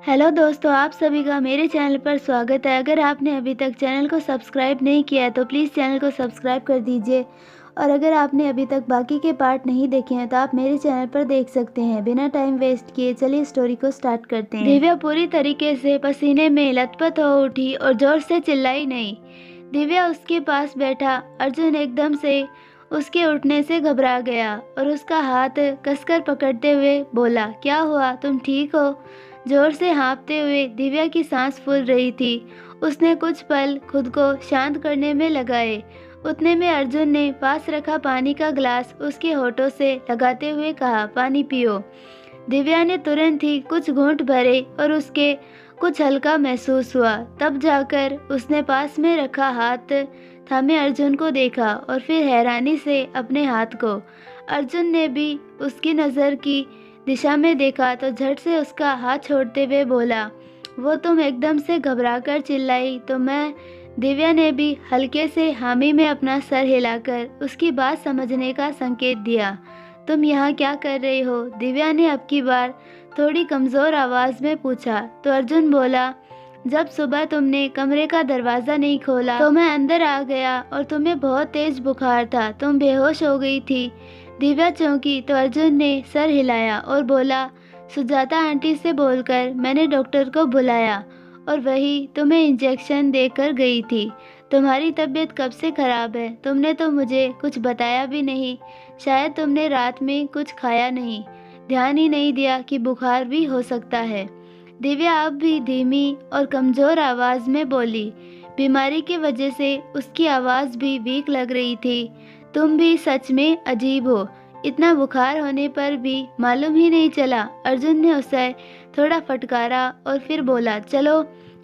Hello दोस्तों, आप सभी का मेरे चैनल पर स्वागत है। अगर आपने अभी तक चैनल को सब्सक्राइब नहीं किया है तो प्लीज़ चैनल को सब्सक्राइब कर दीजिए। और अगर आपने अभी तक बाकी के पार्ट नहीं देखे हैं तो आप मेरे चैनल पर देख सकते हैं। बिना टाइम वेस्ट किए चलिए स्टोरी को स्टार्ट करते हैं। दिव्या पूरी तरीके से पसीने में लथपथ हो उठी और जोर से चिल्लाई नहीं। दिव्या उसके पास बैठा अर्जुन एकदम से उसके उठने से घबरा गया और उसका हाथ कसकर पकड़ते हुए बोला, क्या हुआ, तुम ठीक हो? जोर से हाँफते हुए दिव्या की सांस फूल रही थी। उसने कुछ पल खुद को शांत करने में लगाए। उतने में अर्जुन ने पास रखा पानी का ग्लास उसके होठों से लगाते हुए कहा, पानी पियो। दिव्या ने तुरंत ही कुछ घूंट भरे और उसके कुछ हल्का महसूस हुआ। तब जाकर उसने पास में रखा हाथ थामे अर्जुन को देखा और फिर हैरानी से अपने हाथ को। अर्जुन ने भी उसकी नज़र की दिशा में देखा तो झट से उसका हाथ छोड़ते हुए बोला, वो तुम एकदम से घबरा कर चिल्लाई तो मैं। दिव्या ने भी हल्के से हामी में अपना सर हिलाकर उसकी बात समझने का संकेत दिया। तुम यहाँ क्या कर रही हो? दिव्या ने अब की बार थोड़ी कमज़ोर आवाज़ में पूछा तो अर्जुन बोला, जब सुबह तुमने कमरे का दरवाज़ा नहीं खोला तो मैं अंदर आ गया और तुम्हें बहुत तेज़ बुखार था, तुम बेहोश हो गई थी। दिव्या चौंकी तो अर्जुन ने सर हिलाया और बोला, सुजाता आंटी से बोलकर मैंने डॉक्टर को बुलाया और वही तुम्हें इंजेक्शन देकर गई थी। तुम्हारी तबीयत कब से ख़राब है? तुमने तो मुझे कुछ बताया भी नहीं। शायद तुमने रात में कुछ खाया नहीं, ध्यान ही नहीं दिया कि बुखार भी हो सकता है। दिव्या अब भी धीमी और कमज़ोर आवाज़ में बोली। बीमारी की वजह से उसकी आवाज़ भी वीक लग रही थी। तुम भी सच में अजीब हो, इतना बुखार होने पर भी मालूम ही नहीं चला। अर्जुन ने उसे थोड़ा फटकारा और फिर बोला, चलो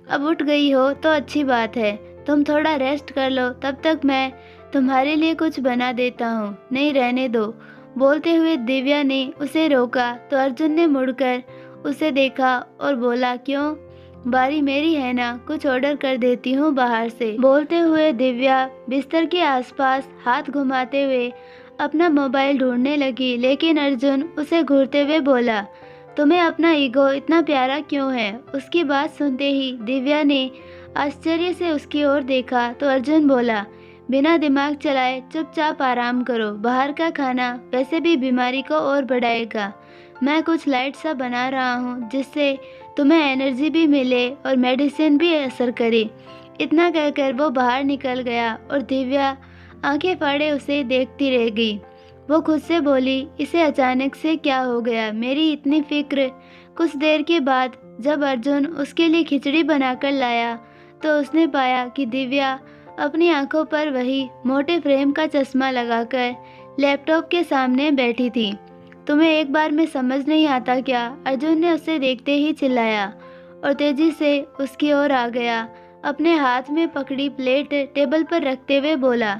अब उठ गई हो तो अच्छी बात है, तुम थोड़ा रेस्ट कर लो, तब तक मैं तुम्हारे लिए कुछ बना देता हूँ। नहीं, रहने दो। बोलते हुए दिव्या ने उसे रोका तो अर्जुन ने मुड़कर उसे देखा और बोला, क्यों? बारी मेरी है ना, कुछ ऑर्डर कर देती हूँ बाहर से। बोलते हुए दिव्या बिस्तर के आसपास हाथ घुमाते हुए अपना मोबाइल ढूंढने लगी, लेकिन अर्जुन उसे घूरते हुए बोला, तुम्हें अपना ईगो इतना प्यारा क्यों है? उसकी बात सुनते ही दिव्या ने आश्चर्य से उसकी ओर देखा तो अर्जुन बोला, बिना दिमाग चलाए चुपचाप आराम करो, बाहर का खाना वैसे भी बीमारी को और बढ़ाएगा। मैं कुछ लाइट सा बना रहा हूँ जिससे तुम्हें एनर्जी भी मिले और मेडिसिन भी असर करे। इतना कहकर वो बाहर निकल गया और दिव्या आंखें फाड़े उसे देखती रह गई। वो खुद से बोली, इसे अचानक से क्या हो गया, मेरी इतनी फिक्र। कुछ देर के बाद जब अर्जुन उसके लिए खिचड़ी बनाकर लाया तो उसने पाया कि दिव्या अपनी आंखों पर वही मोटे फ्रेम का चश्मा लगाकर लैपटॉप के सामने बैठी थी। तुम्हें एक बार में समझ नहीं आता क्या? अर्जुन ने उसे देखते ही चिल्लाया और तेजी से उसकी ओर आ गया। अपने हाथ में पकड़ी प्लेट टेबल पर रखते हुए बोला,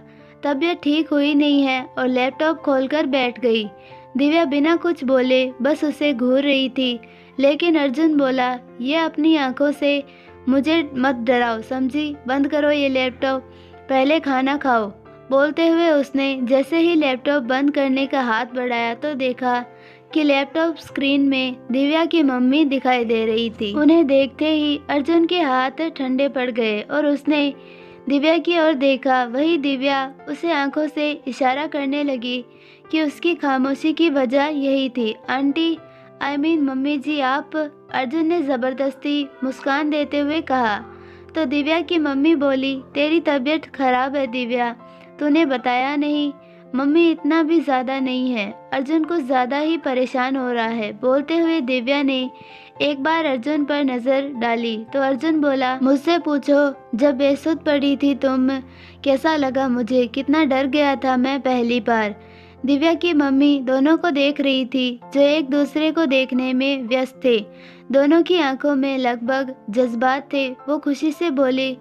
तबीयत ठीक हुई नहीं है, और लैपटॉप खोलकर बैठ गई। दिव्या बिना कुछ बोले बस उसे घूर रही थी, लेकिन अर्जुन बोला, ये अपनी आंखों से मुझे मत डराओ, समझी? बंद करो ये लैपटॉप, पहले खाना खाओ। बोलते हुए उसने जैसे ही लैपटॉप बंद करने का हाथ बढ़ाया तो देखा कि लैपटॉप स्क्रीन में दिव्या की मम्मी दिखाई दे रही थी। उन्हें देखते ही अर्जुन के हाथ ठंडे पड़ गए और उसने दिव्या की ओर देखा। वही दिव्या उसे आंखों से इशारा करने लगी कि उसकी खामोशी की वजह यही थी। आंटी, मम्मी जी, आप? अर्जुन ने ज़बरदस्ती मुस्कान देते हुए कहा तो दिव्या की मम्मी बोली, तेरी तबीयत खराब है दिव्या, तूने बताया नहीं। मम्मी, इतना भी ज़्यादा नहीं है, अर्जुन कुछ ज़्यादा ही परेशान हो रहा है। बोलते हुए दिव्या ने एक बार अर्जुन पर नज़र डाली तो अर्जुन बोला, मुझसे पूछो, जब बेसुध पड़ी थी तुम, कैसा लगा मुझे? कितना डर गया था मैं पहली बार। दिव्या की मम्मी दोनों को देख रही थी, जो एक दूसरे को देखने में व्यस्त थे। दोनों की आंखों में लगभग जज्बात थे। वो खुशी से बोली,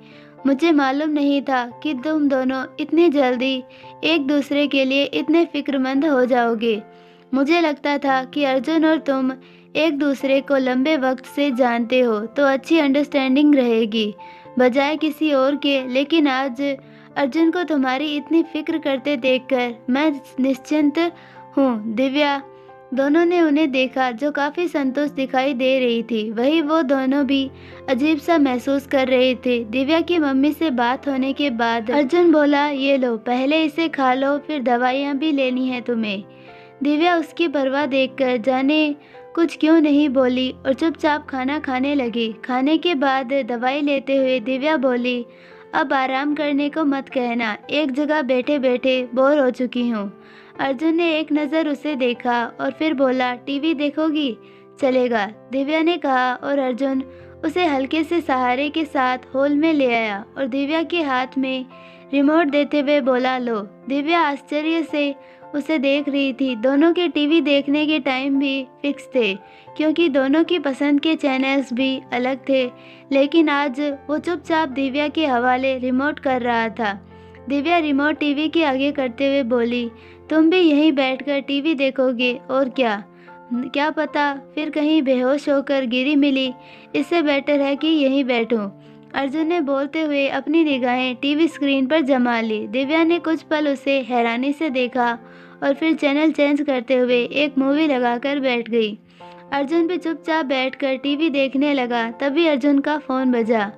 मुझे मालूम नहीं था कि तुम दोनों इतनी जल्दी एक दूसरे के लिए इतने फिक्रमंद हो जाओगे। मुझे लगता था कि अर्जुन और तुम एक दूसरे को लंबे वक्त से जानते हो तो अच्छी अंडरस्टैंडिंग रहेगी बजाय किसी और के, लेकिन आज अर्जुन को तुम्हारी इतनी फिक्र करते देखकर मैं निश्चिंत हूँ। दिव्या दोनों ने उन्हें देखा जो काफी संतुष्ट दिखाई दे रही थी। वही वो दोनों भी अजीब सा महसूस कर रहे थे। दिव्या की मम्मी से बात होने के बाद अर्जुन बोला, ये लो, पहले इसे खा लो, फिर दवाइयाँ भी लेनी है तुम्हें। दिव्या उसकी परवाह देखकर जाने कुछ क्यों नहीं बोली और चुपचाप खाना खाने लगी। खाने के बाद दवाई लेते हुए दिव्या बोली, अब आराम करने को मत कहना, एक जगह बैठे बैठे बोर हो चुकी हूँ। अर्जुन ने एक नज़र उसे देखा और फिर बोला, टीवी देखोगी? चलेगा, दिव्या ने कहा और अर्जुन उसे हल्के से सहारे के साथ हॉल में ले आया और दिव्या के हाथ में रिमोट देते हुए बोला, लो। दिव्या आश्चर्य से उसे देख रही थी। दोनों के टीवी देखने के टाइम भी फिक्स थे क्योंकि दोनों की पसंद के चैनल्स भी अलग थे, लेकिन आज वो चुपचाप दिव्या के हवाले रिमोट कर रहा था। दिव्या रिमोट टीवी के आगे करते हुए बोली, तुम भी यहीं बैठकर टीवी देखोगे और क्या पता फिर कहीं बेहोश होकर गिरी मिली, इससे बेटर है कि यहीं बैठूं। अर्जुन ने बोलते हुए अपनी निगाहें टीवी स्क्रीन पर जमा ली। दिव्या ने कुछ पल उसे हैरानी से देखा और फिर चैनल चेंज करते हुए एक मूवी लगाकर बैठ गई। अर्जुन भी चुपचाप बैठकर टीवी देखने लगा। तभी अर्जुन का फ़ोन बजा।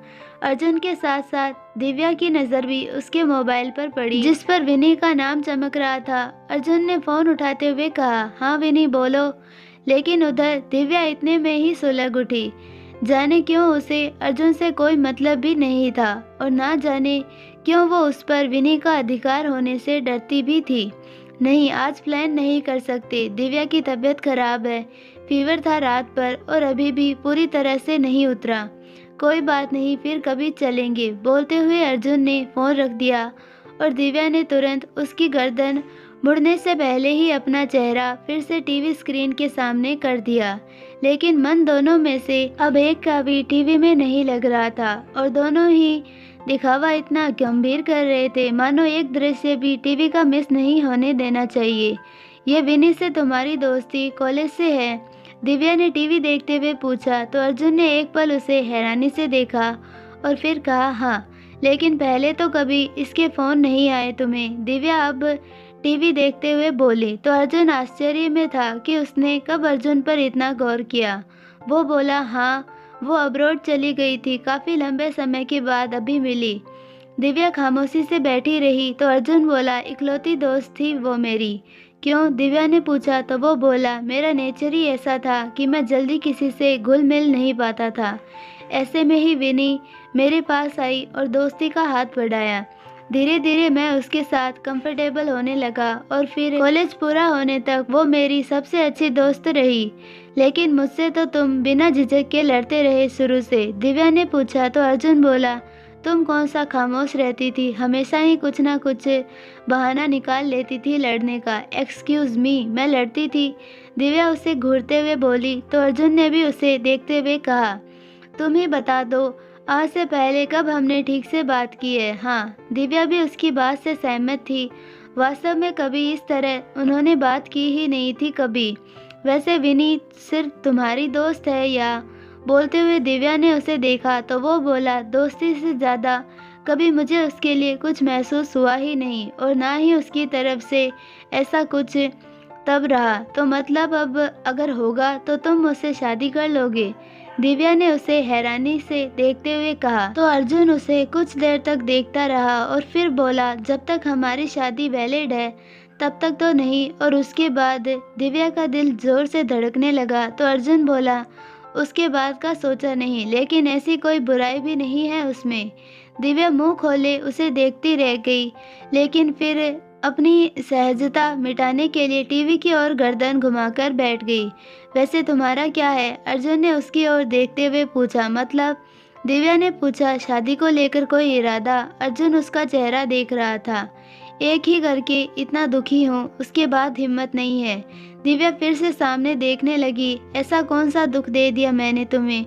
अर्जुन के साथ साथ दिव्या की नज़र भी उसके मोबाइल पर पड़ी जिस पर विनी का नाम चमक रहा था। अर्जुन ने फ़ोन उठाते हुए कहा, हाँ विनी बोलो। लेकिन उधर दिव्या इतने में ही सुलग उठी। जाने क्यों उसे अर्जुन से कोई मतलब भी नहीं था और ना जाने क्यों वो उस पर विनी का अधिकार होने से डरती भी थी। नहीं, आज प्लान नहीं कर सकते, दिव्या की तबीयत खराब है, फीवर था रात पर और अभी भी पूरी तरह से नहीं उतरा। कोई बात नहीं, फिर कभी चलेंगे। बोलते हुए अर्जुन ने फ़ोन रख दिया और दिव्या ने तुरंत उसकी गर्दन मुड़ने से पहले ही अपना चेहरा फिर से टीवी स्क्रीन के सामने कर दिया। लेकिन मन दोनों में से अब एक का भी टीवी में नहीं लग रहा था और दोनों ही दिखावा इतना गंभीर कर रहे थे मानो एक दृश्य भी टीवी का मिस नहीं होने देना चाहिए। ये विनी से तुम्हारी दोस्ती कॉलेज से है? दिव्या ने टीवी देखते हुए पूछा तो अर्जुन ने एक पल उसे हैरानी से देखा और फिर कहा, हाँ, लेकिन पहले तो कभी इसके फ़ोन नहीं आए तुम्हें? दिव्या अब टीवी देखते हुए बोली तो अर्जुन आश्चर्य में था कि उसने कब अर्जुन पर इतना गौर किया। वो बोला, हाँ, वो अब्रॉड चली गई थी, काफ़ी लंबे समय के बाद अभी मिली। दिव्या खामोशी से बैठी रही तो अर्जुन बोला, इकलौती दोस्त थी वो मेरी। क्यों? दिव्या ने पूछा तो वो बोला, मेरा नेचर ही ऐसा था कि मैं जल्दी किसी से घुल मिल नहीं पाता था। ऐसे में ही विनी मेरे पास आई और दोस्ती का हाथ बढ़ाया। धीरे धीरे मैं उसके साथ कंफर्टेबल होने लगा और फिर कॉलेज पूरा होने तक वो मेरी सबसे अच्छी दोस्त रही। लेकिन मुझसे तो तुम बिना झिझक के लड़ते रहे शुरू से। दिव्या ने पूछा तो अर्जुन बोला, तुम कौन सा खामोश रहती थी, हमेशा ही कुछ ना कुछ बहाना निकाल लेती थी लड़ने का। एक्सक्यूज़ मी, मैं लड़ती थी? दिव्या उसे घूरते हुए बोली तो अर्जुन ने भी उसे देखते हुए कहा, तुम ही बता दो, आज से पहले कब हमने ठीक से बात की है? हाँ, दिव्या भी उसकी बात से सहमत थी। वास्तव में कभी इस तरह उन्होंने बात की ही नहीं थी कभी। वैसे विनी सिर्फ तुम्हारी दोस्त है या? बोलते हुए दिव्या ने उसे देखा तो वो बोला, दोस्ती से ज़्यादा कभी मुझे उसके लिए कुछ महसूस हुआ ही नहीं और ना ही उसकी तरफ से ऐसा कुछ तब रहा। तो मतलब अब अगर होगा तो तुम मुझसे शादी कर लोगे? दिव्या ने उसे हैरानी से देखते हुए कहा तो अर्जुन उसे कुछ देर तक देखता रहा और फिर बोला, जब तक हमारी शादी वैलिड है तब तक तो नहीं। और उसके बाद दिव्या का दिल जोर से धड़कने लगा तो अर्जुन बोला, उसके बाद का सोचा नहीं, लेकिन ऐसी कोई बुराई भी नहीं है उसमें। दिव्या मुंह खोले उसे देखती रह गई, लेकिन फिर अपनी सहजता मिटाने के लिए टीवी की ओर गर्दन घुमाकर बैठ गई। वैसे तुम्हारा क्या है? अर्जुन ने उसकी ओर देखते हुए पूछा। मतलब? दिव्या ने पूछा, शादी को लेकर कोई इरादा? अर्जुन उसका चेहरा देख रहा था। एक ही करके इतना दुखी हूँ, उसके बाद हिम्मत नहीं है। दिव्या फिर से सामने देखने लगी। ऐसा कौन सा दुख दे दिया मैंने तुम्हें?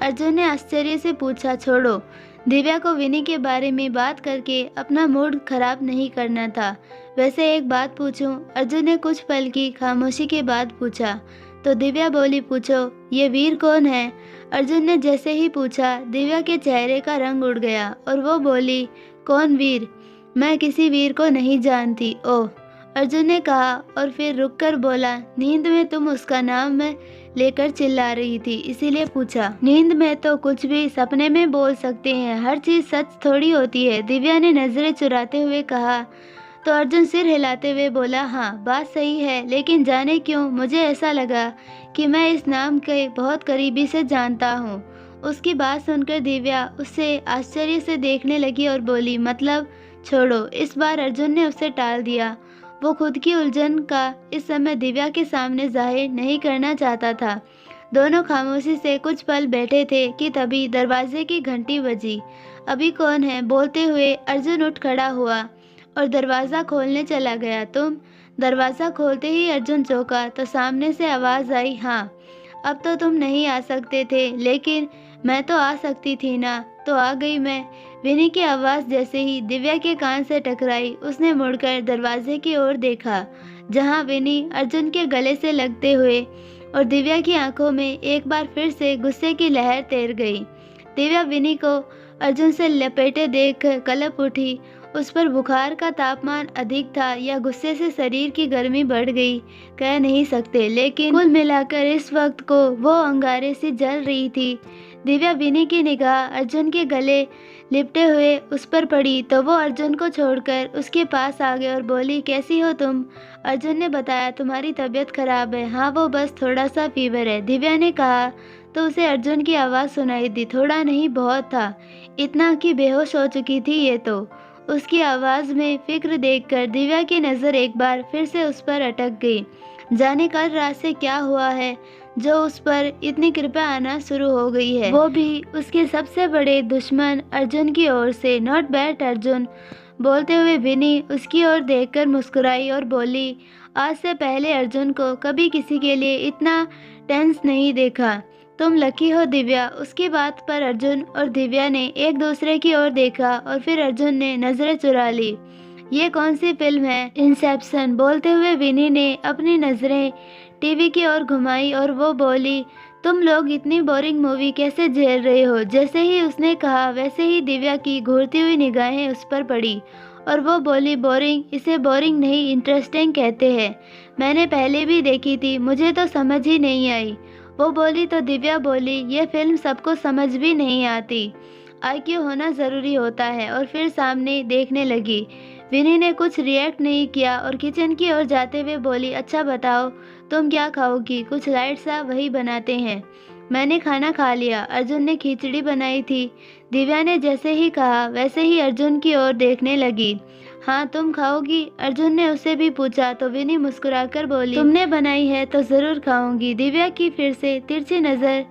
अर्जुन ने आश्चर्य से पूछा। छोड़ो, दिव्या को विनी के बारे में बात करके अपना मूड खराब नहीं करना था। वैसे एक बात पूछूं? अर्जुन ने कुछ पल की खामोशी के बाद पूछा तो दिव्या बोली, पूछो। ये वीर कौन है? अर्जुन ने जैसे ही पूछा दिव्या के चेहरे का रंग उड़ गया और वो बोली, कौन वीर? मैं किसी वीर को नहीं जानती। ओह, अर्जुन ने कहा और फिर रुककर बोला, नींद में तुम उसका नाम लेकर चिल्ला रही थी, इसीलिए पूछा। नींद में तो कुछ भी सपने में बोल सकते हैं, हर चीज सच थोड़ी होती है, दिव्या ने नजरें चुराते हुए कहा। तो अर्जुन सिर हिलाते हुए बोला, हाँ बात सही है, लेकिन जाने क्यों मुझे ऐसा लगा कि मैं इस नाम के बहुत करीबी से जानता हूँ। उसकी बात सुनकर दिव्या उससे आश्चर्य से देखने लगी और बोली, मतलब? छोड़ो। इस बार अर्जुन ने उसे टाल दिया। वो खुद की उलझन का इस समय दिव्या के सामने जाहिर नहीं करना चाहता था। दोनों खामोशी से कुछ पल बैठे थे कि तभी दरवाजे की घंटी बजी। अभी कौन है? बोलते हुए अर्जुन उठ खड़ा हुआ और दरवाज़ा खोलने चला गया। तुम? दरवाज़ा खोलते ही अर्जुन चौंका तो सामने से आवाज़ आई, हाँ अब तो तुम नहीं आ सकते थे, लेकिन मैं तो आ सकती थी ना, तो आ गई मैं। विनी की आवाज़ जैसे ही दिव्या के कान से टकराई, उसने मुड़कर दरवाजे की ओर देखा, जहां विनी अर्जुन के गले से लगते हुए, और दिव्या की आंखों में एक बार फिर से गुस्से की लहर तैर गई। दिव्या विनी को अर्जुन से लपेटे देखकर कलप उठी। उस पर बुखार का तापमान अधिक था या गुस्से से शरीर की गर्मी बढ़ गई, कह नहीं सकते, लेकिन कुल मिलाकर इस वक्त को वो अंगारे से जल रही थी। दिव्या विनी की निगाह अर्जुन के गले लिपटे हुए उस पर पड़ी तो वो अर्जुन को छोड़कर उसके पास आ गई और बोली, कैसी हो तुम? अर्जुन ने बताया, तुम्हारी तबीयत खराब है। हाँ वो बस थोड़ा सा फीवर है, दिव्या ने कहा। तो उसे अर्जुन की आवाज़ सुनाई दी, थोड़ा नहीं बहुत था, इतना कि बेहोश हो चुकी थी ये तो। उसकी आवाज़ में फिक्र देखकर दिव्या की नज़र एक बार फिर से उस पर अटक गई। जाने कल रात से क्या हुआ है जो उस पर इतनी कृपा आना शुरू हो गई है, वो भी उसके सबसे बड़े दुश्मन अर्जुन की ओर से। Not bad Arjun. बोलते हुए विनी उसकी ओर देखकर मुस्कुराई और बोली, आज से पहले अर्जुन को कभी किसी के लिए इतना टेंस नहीं देखा। तुम लकी हो दिव्या। उसकी बात पर अर्जुन और दिव्या ने एक दूसरे की ओर देखा और फिर अर्जुन ने नजरें चुरा ली। ये कौन सी फिल्म है? इंसेप्शन। बोलते हुए विनी ने अपनी नजरें टीवी की ओर घुमाई और वो बोली, तुम लोग इतनी बोरिंग मूवी कैसे झेल रहे हो? जैसे ही उसने कहा वैसे ही दिव्या की घूरती हुई निगाहें उस पर पड़ी और वो बोली, बोरिंग? इसे बोरिंग नहीं इंटरेस्टिंग कहते हैं। मैंने पहले भी देखी थी, मुझे तो समझ ही नहीं आई। वो बोली तो दिव्या बोली, ये फिल्म सबको समझ भी नहीं आती, आईक्यू होना ज़रूरी होता है, और फिर सामने देखने लगी। विनी ने कुछ रिएक्ट नहीं किया और किचन की ओर जाते हुए बोली, अच्छा बताओ तुम क्या खाओगी? कुछ लाइट सा वही बनाते हैं। मैंने खाना खा लिया, अर्जुन ने खिचड़ी बनाई थी। दिव्या ने जैसे ही कहा वैसे ही अर्जुन की ओर देखने लगी। हाँ तुम खाओगी? अर्जुन ने उससे भी पूछा तो विनी मुस्कुराकर बोली, तुमने बनाई है तो ज़रूर खाऊंगी। दिव्या की फिर से तिरछी नज़र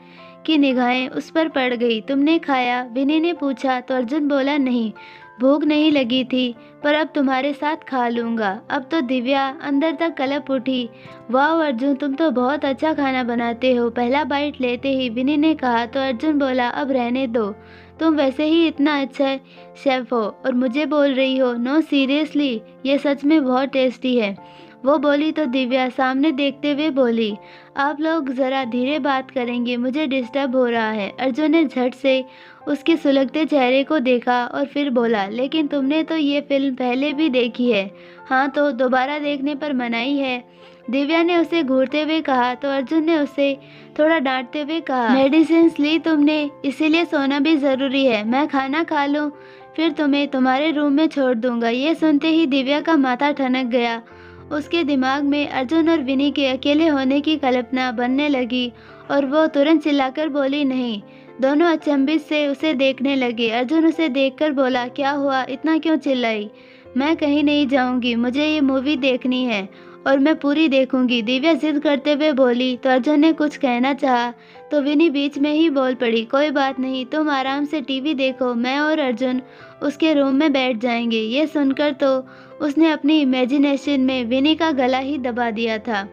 की निगाहें उस पर पड़ गई। तुमने खाया? विनी ने पूछा तो अर्जुन बोला, नहीं भूख नहीं लगी थी, पर अब तुम्हारे साथ खा लूँगा। अब तो दिव्या अंदर तक कलप उठी। वाह अर्जुन, तुम तो बहुत अच्छा खाना बनाते हो। पहला बाइट लेते ही विनी ने कहा तो अर्जुन बोला, अब रहने दो, तुम वैसे ही इतना अच्छा शेफ हो और मुझे बोल रही हो? नो सीरियसली, ये सच में बहुत टेस्टी है। वो बोली तो दिव्या सामने देखते हुए बोली, आप लोग ज़रा धीरे बात करेंगे, मुझे डिस्टर्ब हो रहा है। अर्जुन ने झट से उसके सुलगते चेहरे को देखा और फिर बोला, लेकिन तुमने तो ये फिल्म पहले भी देखी है। हाँ तो दोबारा देखने पर मनाही है, दिव्या ने उसे घूरते हुए कहा तो अर्जुन ने उसे थोड़ा डांटते हुए कहा, मेडिसिन ली तुमने, इसीलिए सोना भी ज़रूरी है। मैं खाना खा लूँ फिर तुम्हें तुम्हारे रूम में छोड़ दूंगा। ये सुनते ही दिव्या का माथा ठनक गया। उसके दिमाग में अर्जुन और विनी के अकेले होने की कल्पना बनने लगी और वो तुरंत चिल्लाकर बोली, नहीं। दोनों अचंभित से उसे देखने लगे। अर्जुन उसे देखकर बोला, क्या हुआ, इतना क्यों चिल्लाई? मैं कहीं नहीं जाऊंगी, मुझे ये मूवी देखनी है और मैं पूरी देखूंगी, दिव्या जिद करते हुए बोली। तो अर्जुन ने कुछ कहना चाहा तो विनी बीच में ही बोल पड़ी, कोई बात नहीं, तुम आराम से टीवी देखो, मैं और अर्जुन उसके रूम में बैठ जाएंगे। ये सुनकर तो उसने अपनी इमेजिनेशन में विनी का गला ही दबा दिया था।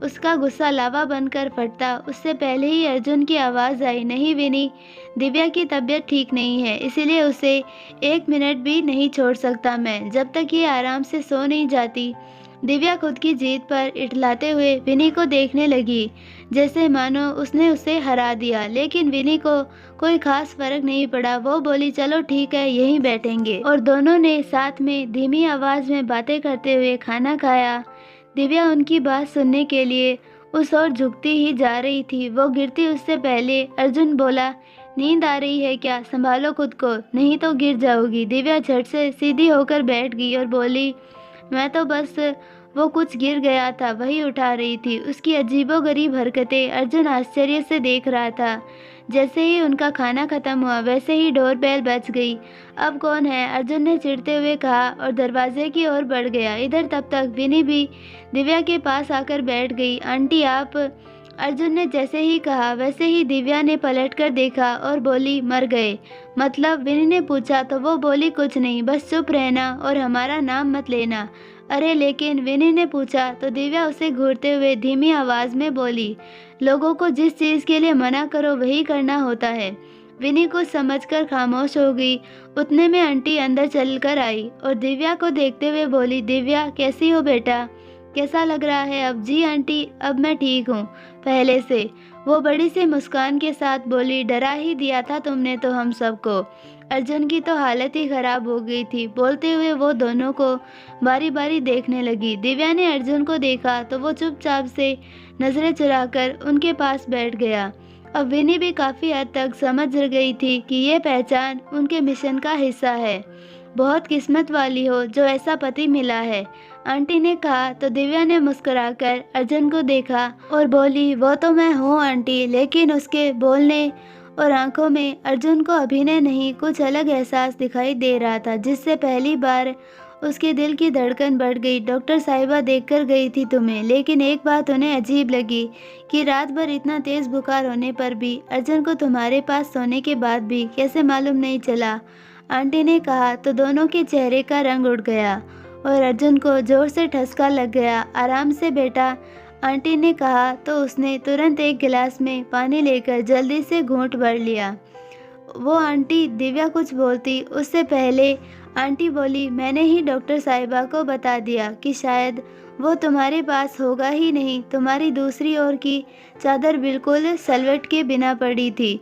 उसका गुस्सा लावा बनकर फटता उससे पहले ही अर्जुन की आवाज़ आई, नहीं विनी, दिव्या की तबीयत ठीक नहीं है, इसीलिए उसे 1 मिनट भी नहीं छोड़ सकता मैं, जब तक ये आराम से सो नहीं जाती। दिव्या खुद की जीत पर इटलाते हुए विनी को देखने लगी, जैसे मानो उसने उसे हरा दिया। लेकिन विनी को कोई खास फर्क नहीं पड़ा। वो बोली, चलो ठीक है, यहीं बैठेंगे। और दोनों ने साथ में धीमी आवाज में बातें करते हुए खाना खाया। दिव्या उनकी बात सुनने के लिए उस ओर झुकती ही जा रही थी। वो गिरती उससे पहले अर्जुन बोला, नींद आ रही है क्या? संभालो खुद को, नहीं तो गिर जाओगी। दिव्या झट से सीधी होकर बैठ गई और बोली, मैं तो बस वो कुछ गिर गया था, वही उठा रही थी। उसकी अजीबोगरीब हरकतें अर्जुन आश्चर्य से देख रहा था। जैसे ही उनका खाना खत्म हुआ वैसे ही डोरबेल बज गई। अब कौन है? अर्जुन ने चिढ़ते हुए कहा और दरवाजे की ओर बढ़ गया। इधर तब तक विनी भी दिव्या के पास आकर बैठ गई। आंटी आप? अर्जुन ने जैसे ही कहा वैसे ही दिव्या ने पलटकर देखा और बोली, मर गए मतलब? विनी ने पूछा तो वो बोली, कुछ नहीं, बस चुप रहना और हमारा नाम मत लेना। अरे लेकिन, विनी ने पूछा तो दिव्या उसे घूरते हुए धीमी आवाज में बोली, लोगों को जिस चीज के लिए मना करो वही करना होता है। विनी कुछ समझकर खामोश हो गई। उतने में आंटी अंदर चलकर आई और दिव्या को देखते हुए बोली, दिव्या कैसी हो बेटा? कैसा लग रहा है अब? जी आंटी, अब मैं ठीक हूँ पहले से। वो बड़ी सी मुस्कान के साथ बोली, डरा ही दिया था तुमने तो हम सबको। अर्जुन की तो हालत ही खराब हो गई थी। बोलते हुए वो दोनों को बारी बारी देखने लगी। दिव्या ने अर्जुन को देखा तो वो चुपचाप से नजरें चुराकर उनके पास बैठ गया। अब विनी भी काफी हद तक समझ गई थी कि ये पहचान उनके मिशन का हिस्सा है। बहुत किस्मत वाली हो जो ऐसा पति मिला है, आंटी ने कहा तो दिव्या ने मुस्कुराकर अर्जुन को देखा और बोली, वो तो मैं हूँ आंटी। लेकिन उसके बोलने और आंखों में अर्जुन को अभिनय नहीं, कुछ अलग एहसास दिखाई दे रहा था, जिससे पहली बार उसके दिल की धड़कन बढ़ गई। डॉक्टर साहिबा देखकर गई थी तुम्हें, लेकिन एक बात उन्हें अजीब लगी कि रात भर इतना तेज बुखार होने पर भी अर्जुन को तुम्हारे पास सोने के बाद भी कैसे मालूम नहीं चला, आंटी ने कहा तो दोनों के चेहरे का रंग उड़ गया और अर्जुन को जोर से ठसका लग गया। आराम से बेटा, आंटी ने कहा तो उसने तुरंत एक गिलास में पानी लेकर जल्दी से घूंट भर लिया। वो आंटी, दिव्या कुछ बोलती उससे पहले आंटी बोली, मैंने ही डॉक्टर साहिबा को बता दिया कि शायद वो तुम्हारे पास होगा ही नहीं। तुम्हारी दूसरी ओर की चादर बिल्कुल सलवट के बिना पड़ी थी,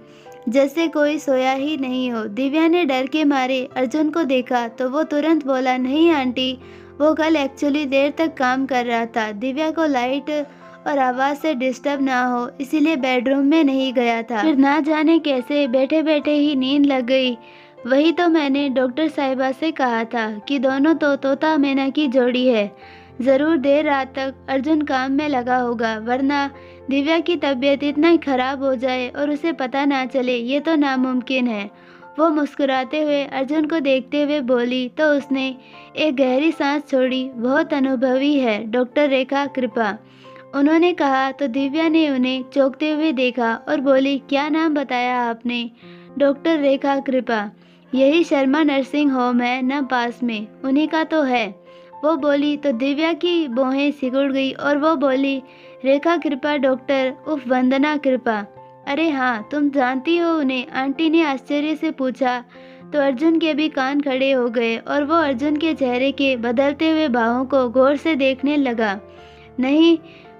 जैसे कोई सोया ही नहीं हो। दिव्या ने डर के मारे अर्जुन को देखा तो वो तुरंत बोला, नहीं आंटी, वो कल एक्चुअली देर तक काम कर रहा था। दिव्या को लाइट और आवाज़ से डिस्टर्ब ना हो इसीलिए बेडरूम में नहीं गया था। फिर ना जाने कैसे बैठे बैठे ही नींद लग गई। वही तो मैंने डॉक्टर साहिबा से कहा था कि दोनों तो तोता मैना की जोड़ी है। ज़रूर देर रात तक अर्जुन काम में लगा होगा, वरना दिव्या की तबीयत इतना खराब हो जाए और उसे पता ना चले, ये तो नामुमकिन है। वो मुस्कुराते हुए अर्जुन को देखते हुए बोली तो उसने एक गहरी सांस छोड़ी। बहुत अनुभवी है डॉक्टर रेखा कृपा, उन्होंने कहा तो दिव्या ने उन्हें चौंकते हुए देखा और बोली, क्या नाम बताया आपने? डॉक्टर रेखा कृपा, यही शर्मा नर्सिंग होम है ना पास में, उन्हीं का तो है। वो बोली तो दिव्या की भौहें सिकुड़ गई और वो बोली, रेखा कृपा डॉक्टर, उफ वंदना कृपा। अरे हाँ, तुम जानती हो उन्हें? आंटी ने आश्चर्य से पूछा तो अर्जुन के भी कान खड़े हो गए और वो अर्जुन के चेहरे के बदलते हुए भावों को गौर से देखने लगा। नहीं,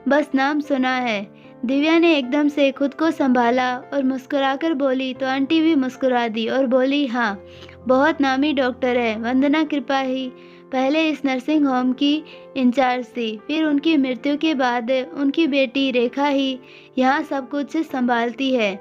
बस नाम सुना है। दिव्या ने एकदम से खुद को संभाला और मुस्कुराकर बोली तो आंटी भी मुस्कुरा दी और बोली, हाँ, बहुत नामी डॉक्टर है। वंदना कृपा ही पहले इस नर्सिंग होम की इंचार्ज थी, फिर उनकी मृत्यु के बाद उनकी बेटी रेखा ही यहाँ सब कुछ संभालती है।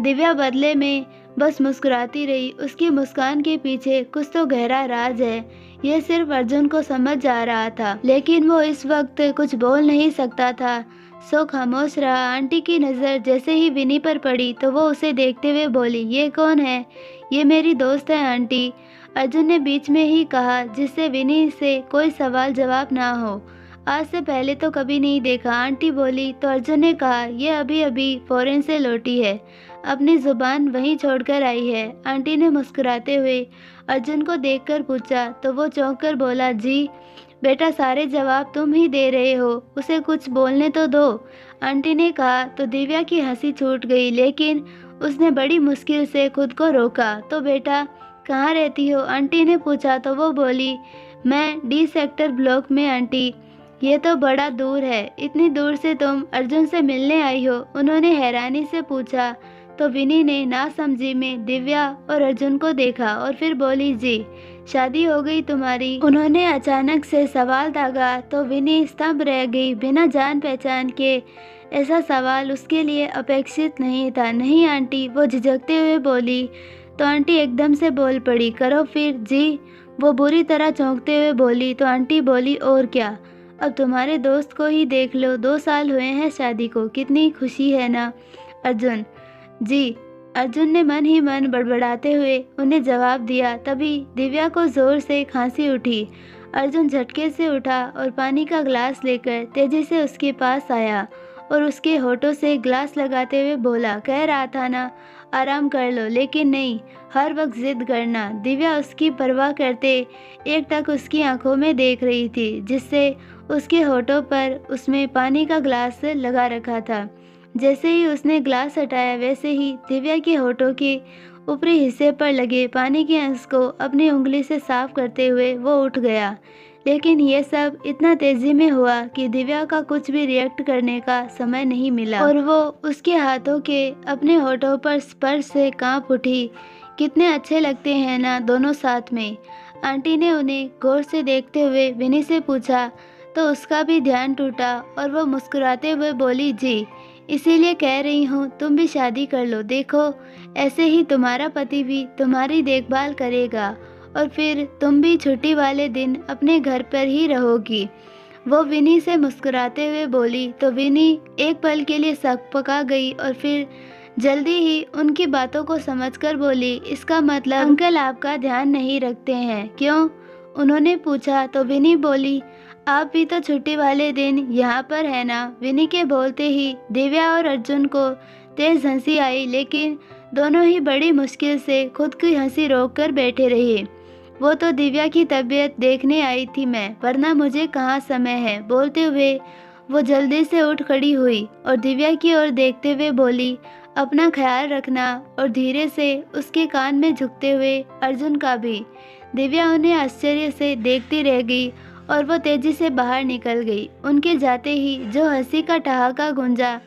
दिव्या बदले में बस मुस्कुराती रही। उसकी मुस्कान के पीछे कुछ तो गहरा राज है, यह सिर्फ अर्जुन को समझ आ रहा था, लेकिन वो इस वक्त कुछ बोल नहीं सकता था, सो खामोश रहा। आंटी की नज़र जैसे ही विनी पर पड़ी तो वो उसे देखते हुए बोली, ये कौन है? ये मेरी दोस्त है आंटी, अर्जुन ने बीच में ही कहा, जिससे विनी से कोई सवाल जवाब ना हो। आज से पहले तो कभी नहीं देखा, आंटी बोली तो अर्जुन ने कहा, ये अभी अभी फॉरेन से लौटी है, अपनी जुबान वहीं छोड़कर आई है। आंटी ने मुस्कुराते हुए अर्जुन को देखकर पूछा तो वो चौंक कर बोला, जी बेटा, सारे जवाब तुम ही दे रहे हो, उसे कुछ बोलने तो दो, आंटी ने कहा तो दिव्या की हंसी छूट गई, लेकिन उसने बड़ी मुश्किल से खुद को रोका। तो बेटा कहाँ रहती हो? आंटी ने पूछा तो वो बोली, मैं डी सेक्टर ब्लॉक में आंटी। ये तो बड़ा दूर है, इतनी दूर से तुम अर्जुन से मिलने आई हो? उन्होंने हैरानी से पूछा। तो विनी ने नासमझी में दिव्या और अर्जुन को देखा और फिर बोली, जी शादी हो गई तुम्हारी? उन्होंने अचानक से सवाल दागा तो विनी स्तंभ रह गई। बिना जान पहचान के ऐसा सवाल उसके लिए अपेक्षित नहीं था। नहीं आंटी, वो झिझकते हुए बोली। तो आंटी एकदम से बोल पड़ी, करो फिर। जी, वो बुरी तरह चौंकते हुए बोली। तो आंटी बोली, और क्या, अब तुम्हारे दोस्त को ही देख लो, 2 साल हुए हैं शादी को, कितनी खुशी है ना? अर्जुन, जी, अर्जुन ने मन ही मन बड़बड़ाते हुए उन्हें जवाब दिया। तभी दिव्या को जोर से खांसी उठी। अर्जुन झटके से उठा और पानी का ग्लास लेकर तेजी से उसके पास आया और उसके होठों से ग्लास लगाते हुए बोला, कह रहा था ना आराम कर लो, लेकिन नहीं, हर वक्त जिद करना। दिव्या उसकी परवाह करते एकटक उसकी आंखों में देख रही थी, जिससे उसके होठों पर उसमें पानी का ग्लास लगा रखा था। जैसे ही उसने ग्लास हटाया, वैसे ही दिव्या के होठों के ऊपरी हिस्से पर लगे पानी के अंश को अपनी उंगली से साफ करते हुए वो उठ गया। लेकिन ये सब इतना तेजी में हुआ कि दिव्या का कुछ भी रिएक्ट करने का समय नहीं मिला और वो उसके हाथों के अपने होठों पर स्पर्श से कांप उठी। कितने अच्छे लगते हैं ना दोनों साथ में? आंटी ने उन्हें गौर से देखते हुए विनी से पूछा। तो उसका भी ध्यान टूटा और वो मुस्कुराते हुए बोली, जी, इसीलिए कह रही हूँ तुम भी शादी कर लो। देखो, ऐसे ही तुम्हारा पति भी तुम्हारी देखभाल करेगा और फिर तुम भी छुट्टी वाले दिन अपने घर पर ही रहोगी। वो विनी से मुस्कुराते हुए बोली। तो विनी एक पल के लिए सकपका गई और फिर जल्दी ही उनकी बातों को समझकर बोली, इसका मतलब अंकल आपका ध्यान नहीं रखते हैं, क्यों? उन्होंने पूछा। तो विनी बोली, आप भी तो छुट्टी वाले दिन यहाँ पर है ना? विनी के बोलते ही दिव्या और अर्जुन को तेज हंसी आई, लेकिन दोनों ही बड़ी मुश्किल से खुद की हंसी रोककर बैठे रहे। वो तो दिव्या की तबीयत देखने आई थी मैं, वरना मुझे कहाँ समय है। बोलते हुए वो जल्दी से उठ खड़ी हुई और दिव्या की ओर देखते हुए बोली, अपना ख्याल रखना, और धीरे से उसके कान में झुकते हुए अर्जुन का भी। दिव्या उन्हें आश्चर्य से देखती रह गई और वो तेजी से बाहर निकल गई। उनके जाते ही जो हंसी का ठहाका गूंजा,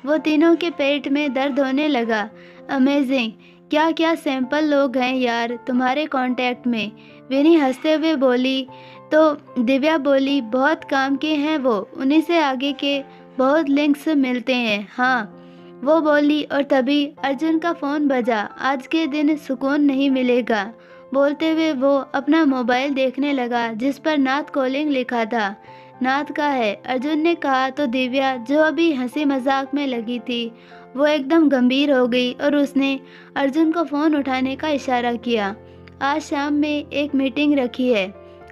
वो तीनों के पेट में दर्द होने लगा। अमेजिंग, क्या क्या सैंपल लोग हैं यार तुम्हारे कांटेक्ट में, विनी हंसते हुए बोली। तो दिव्या बोली, बहुत काम के हैं वो, उन्हीं से आगे के बहुत लिंक्स मिलते हैं। हाँ, वो बोली और तभी अर्जुन का फ़ोन बजा। आज के दिन सुकून नहीं मिलेगा। बोलते हुए वो अपना मोबाइल देखने लगा, जिस पर नाथ कॉलिंग लिखा था। नाथ का है, अर्जुन ने कहा। तो दिव्या, जो अभी हंसी मजाक में लगी थी, वो एकदम गंभीर हो गई और उसने अर्जुन को फ़ोन उठाने का इशारा किया। आज शाम में एक मीटिंग रखी है,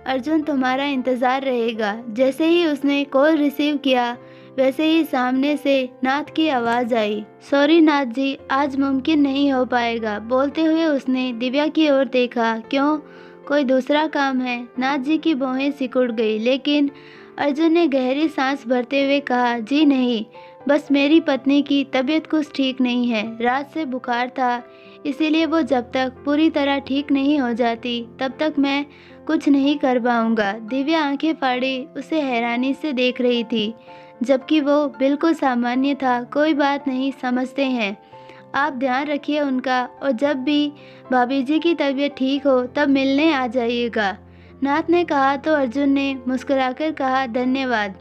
अर्जुन तुम्हारा इंतज़ार रहेगा। जैसे ही उसने कॉल रिसीव किया, वैसे ही सामने से नाथ की आवाज़ आई, सॉरी नाथ जी, आज मुमकिन नहीं हो पाएगा। बोलते हुए उसने दिव्या की ओर देखा। क्यों, कोई दूसरा काम है? नाथ जी की भौहें सिकुड़ गई, लेकिन अर्जुन ने गहरी सांस भरते हुए कहा, जी नहीं, बस मेरी पत्नी की तबीयत कुछ ठीक नहीं है। रात से बुखार था, इसीलिए वो जब तक पूरी तरह ठीक नहीं हो जाती तब तक मैं कुछ नहीं कर पाऊंगा। दिव्या आंखें फाड़े उसे हैरानी से देख रही थी, जबकि वो बिल्कुल सामान्य था। कोई बात नहीं, समझते हैं, आप ध्यान रखिए उनका, और जब भी भाभी जी की तबीयत ठीक हो तब मिलने आ जाइएगा, नाथ ने कहा। तो अर्जुन ने मुस्कुराकर कहा, धन्यवाद,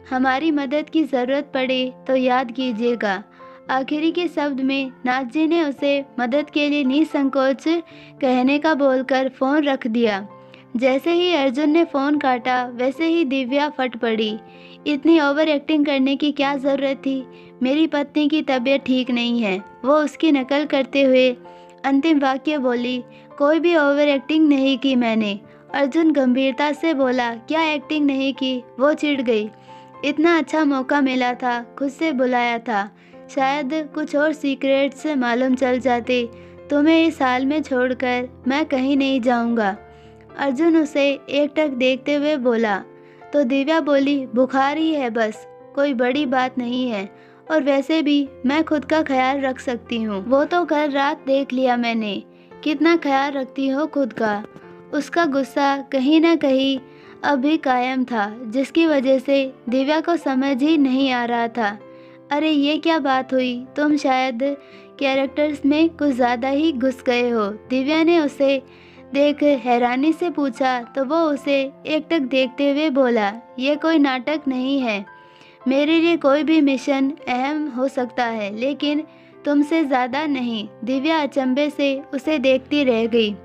हमारी मदद की ज़रूरत पड़े तो याद कीजिएगा। आखिरी के शब्द में नाथ जी ने उसे मदद के लिए निसंकोच कहने का बोलकर फ़ोन रख दिया। जैसे ही अर्जुन ने फ़ोन काटा, वैसे ही दिव्या फट पड़ी। इतनी ओवर एक्टिंग करने की क्या ज़रूरत थी? मेरी पत्नी की तबीयत ठीक नहीं है, वो उसकी नकल करते हुए अंतिम वाक्य बोली। कोई भी ओवर एक्टिंग नहीं की मैंने, अर्जुन गंभीरता से बोला। क्या एक्टिंग नहीं की? वो चिढ़ गई। इतना अच्छा मौका मिला था, खुद से बुलाया था, शायद कुछ और सीक्रेट्स मालूम चल जाते। तुम्हें इस हाल में छोड़कर मैं कहीं नहीं जाऊंगा। अर्जुन उसे एकटक देखते हुए बोला। तो दिव्या बोली, बुखार ही है बस, कोई बड़ी बात नहीं है, और वैसे भी मैं खुद का ख्याल रख सकती हूँ। वो तो कल रात देख लिया मैंने, कितना ख्याल रखती हो खुद का। उसका गुस्सा कहीं ना कहीं अब भी कायम था, जिसकी वजह से दिव्या को समझ ही नहीं आ रहा था। अरे ये क्या बात हुई, तुम शायद कैरेक्टर्स में कुछ ज़्यादा ही घुस गए हो। दिव्या ने उसे देख हैरानी से पूछा तो वो उसे एकटक देखते हुए बोला, ये कोई नाटक नहीं है। मेरे लिए कोई भी मिशन अहम हो सकता है, लेकिन तुमसे ज़्यादा नहीं। दिव्या अचंभे से उसे देखती रह गई।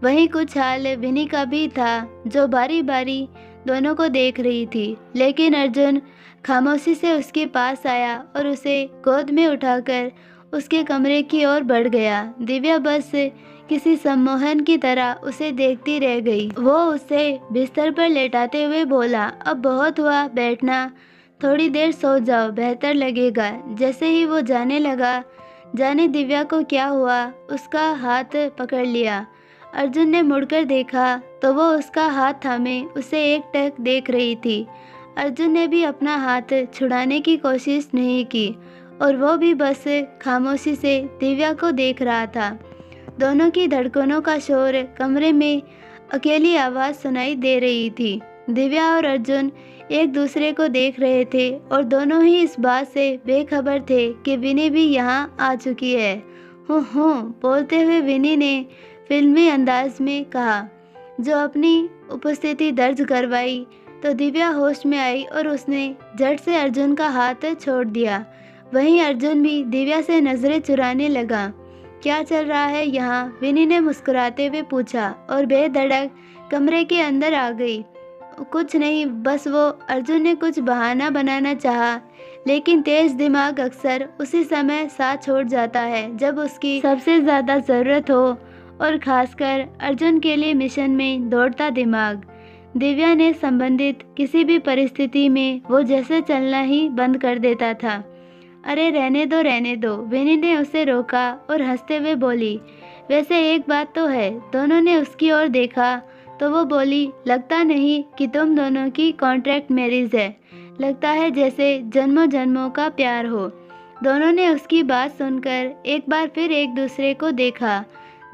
वहीं कुछ हाल विनी का भी था, जो बारी बारी दोनों को देख रही थी। लेकिन अर्जुन खामोशी से उसके पास आया और उसे गोद में उठाकर उसके कमरे की ओर बढ़ गया। दिव्या बस किसी सम्मोहन की तरह उसे देखती रह गई। वो उसे बिस्तर पर लेटाते हुए बोला, अब बहुत हुआ, बैठना, थोड़ी देर सो जाओ, बेहतर लगेगा। जैसे ही वो जाने लगा, जाने दिव्या को क्या हुआ, उसका हाथ पकड़ लिया। अर्जुन ने मुड़कर देखा तो वो उसका हाथ थामे उसे एकटक देख रही थी। अर्जुन ने भी अपना हाथ छुड़ाने की कोशिश नहीं की और वो भी बस खामोशी से दिव्या को देख रहा था। दोनों की धड़कनों का शोर कमरे में अकेली आवाज़ सुनाई दे रही थी। दिव्या और अर्जुन एक दूसरे को देख रहे थे और दोनों ही इस बात से बेखबर थे कि विनी भी यहाँ आ चुकी है। हूँ बोलते हुए विनी ने फिल्मी अंदाज में कहा, जो अपनी उपस्थिति दर्ज करवाई। तो दिव्या होश में आई और उसने झट से अर्जुन का हाथ छोड़ दिया। वहीं अर्जुन भी दिव्या से नजरें चुराने लगा। क्या चल रहा है यहाँ, विनी ने मुस्कुराते हुए पूछा और बेधड़क कमरे के अंदर आ गई। कुछ नहीं, बस वो अर्जुन ने कुछ बहाना बनाना चाहा, लेकिन तेज दिमाग अक्सर उसी समय साथ छोड़ जाता है जब उसकी सबसे ज़्यादा ज़रूरत हो, और खासकर अर्जुन के लिए मिशन में दौड़ता दिमाग। दिव्या ने संबंधित किसी भी परिस्थिति में वो जैसे चलना ही बंद कर देता था। अरे रहने दो, विनी ने उसे रोका और हंसते हुए बोली, वैसे एक बात तो है। दोनों ने उसकी ओर देखा तो वो बोली, लगता नहीं कि तुम दोनों की कॉन्ट्रैक्ट मैरिज है, लगता है जैसे जन्मों जन्मों का प्यार हो। दोनों ने उसकी बात सुनकर एक बार फिर एक दूसरे को देखा।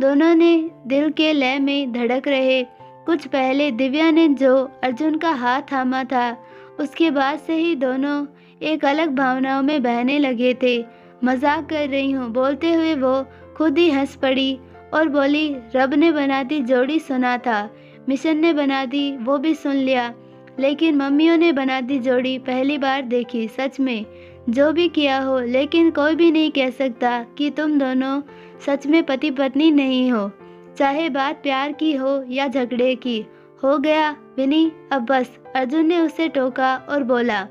दोनों ने दिल के लय में धड़क रहे। कुछ पहले दिव्या ने जो अर्जुन का हाथ थामा था, उसके बाद से ही दोनों एक अलग भावनाओं में बहने लगे थे। मजाक कर रही हूँ, बोलते हुए वो खुद ही हंस पड़ी और बोली, रब ने बना दी जोड़ी सुना था, मिशन ने बना दी वो भी सुन लिया, लेकिन मम्मियों ने बना दी जोड़ी पहली बार देखी। सच में जो भी किया हो, लेकिन कोई भी नहीं कह सकता कि तुम दोनों सच में पति पत्नी नहीं हो, चाहे बात प्यार की हो या झगड़े की। हो गया विनी, अब बस। अर्जुन ने उसे टोका और बोला,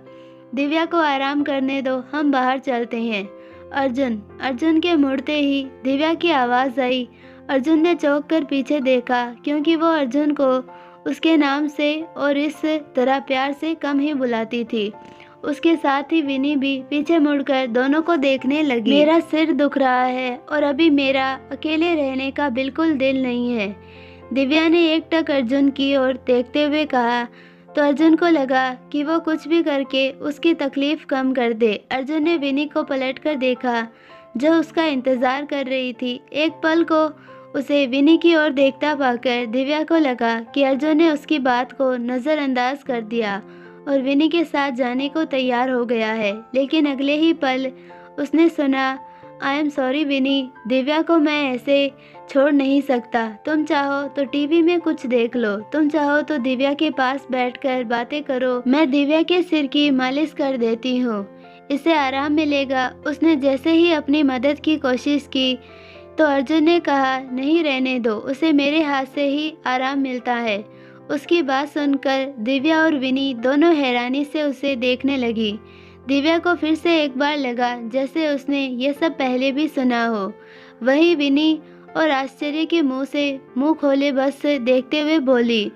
दिव्या को आराम करने दो, हम बाहर चलते हैं। अर्जुन के मुड़ते ही दिव्या की आवाज़ आई। अर्जुन ने चौंक कर पीछे देखा, क्योंकि वो अर्जुन को उसके नाम से और इस तरह प्यार से कम ही बुलाती थी। उसके साथ ही विनी भी पीछे मुड़कर दोनों को देखने लगी। मेरा सिर दुख रहा है और अभी मेरा अकेले रहने का बिल्कुल दिल नहीं है, दिव्या ने एकटक अर्जुन की ओर देखते हुए कहा। तो अर्जुन को लगा कि वो कुछ भी करके उसकी तकलीफ कम कर दे। अर्जुन ने विनी को पलटकर देखा, जो उसका इंतजार कर रही थी। एक पल को उसे विनी की ओर देखता पाकर दिव्या को लगा कि अर्जुन ने उसकी बात को नज़रअंदाज कर दिया और विनी के साथ जाने को तैयार हो गया है। लेकिन अगले ही पल उसने सुना, आई एम सॉरी विनी, दिव्या को मैं ऐसे छोड़ नहीं सकता। तुम चाहो तो टीवी में कुछ देख लो, तुम चाहो तो दिव्या के पास बैठकर बातें करो, मैं दिव्या के सिर की मालिश कर देती हूँ, इससे आराम मिलेगा। उसने जैसे ही अपनी मदद की कोशिश की तो अर्जुन ने कहा, नहीं रहने दो, उसे मेरे हाथ से ही आराम मिलता है। उसकी बात सुनकर दिव्या और विनी दोनों हैरानी से उसे देखने लगी। दिव्या को फिर से एक बार लगा जैसे उसने ये सब पहले भी सुना हो। वही विनी और आश्चर्य के मुंह से मुंह खोले बस देखते हुए बोली,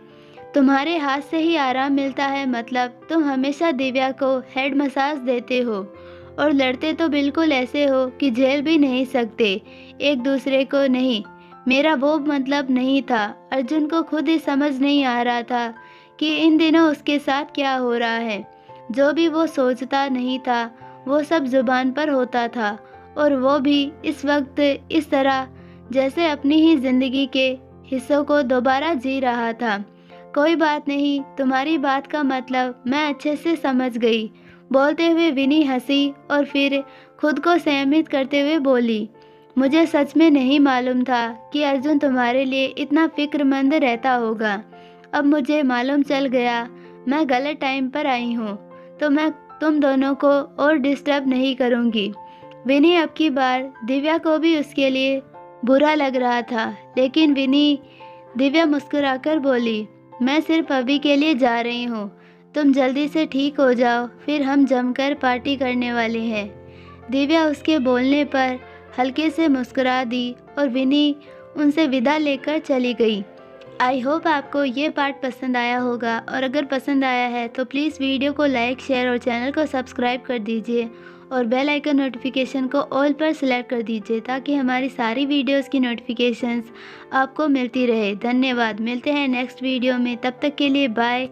तुम्हारे हाथ से ही आराम मिलता है, मतलब तुम हमेशा दिव्या को हेड मसाज देते हो और लड़ते तो बिल्कुल ऐसे हो कि झेल भी नहीं सकते एक दूसरे को। नहीं, मेरा वो मतलब नहीं था। अर्जुन को खुद ही समझ नहीं आ रहा था कि इन दिनों उसके साथ क्या हो रहा है। जो भी वो सोचता नहीं था वो सब जुबान पर होता था, और वो भी इस वक्त इस तरह जैसे अपनी ही जिंदगी के हिस्सों को दोबारा जी रहा था। कोई बात नहीं, तुम्हारी बात का मतलब मैं अच्छे से समझ गई। बोलते हुए विनी हंसी और फिर खुद को संयमित करते हुए बोली, मुझे सच में नहीं मालूम था कि अर्जुन तुम्हारे लिए इतना फिक्रमंद रहता होगा। अब मुझे मालूम चल गया, मैं गलत टाइम पर आई हूँ, तो मैं तुम दोनों को और डिस्टर्ब नहीं करूँगी। विनी अब की बार दिव्या को भी उसके लिए बुरा लग रहा था, लेकिन दिव्या मुस्कुराकर बोली, मैं सिर्फ अभी के लिए जा रही हूँ, तुम जल्दी से ठीक हो जाओ, फिर हम जमकर पार्टी करने वाले हैं। दिव्या उसके बोलने पर हल्के से मुस्कुरा दी और विनी उनसे विदा लेकर चली गई। आई होप आपको ये पार्ट पसंद आया होगा, और अगर पसंद आया है तो प्लीज़ वीडियो को लाइक, शेयर और चैनल को सब्सक्राइब कर दीजिए और बेल आइकन नोटिफिकेशन को ऑल पर सेलेक्ट कर दीजिए ताकि हमारी सारी वीडियोस की नोटिफिकेशंस आपको मिलती रहे। धन्यवाद। मिलते हैं नेक्स्ट वीडियो में, तब तक के लिए बाय।